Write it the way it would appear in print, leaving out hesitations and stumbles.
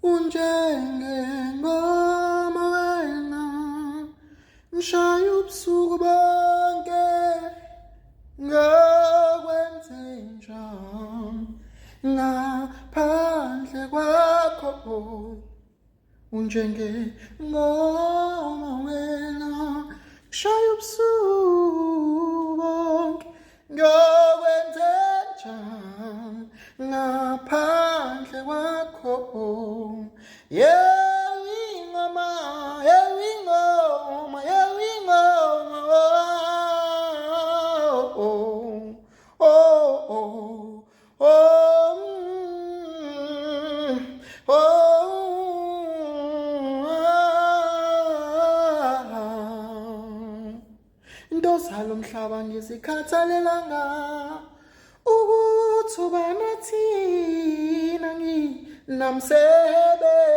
unjengengoma wena ngishaya ubusuku bonke ngakwenzenjani ngaphandle kwakho unjengengoma wena ngishaya ubusuku bonke ngakwenzenjani ngaphandle kwakho yewingoma yewingoma yewingoma oh oh oh oh into zalo mhlaba ngizikhathalelanga ukuthi uba nathina nginamsebenzi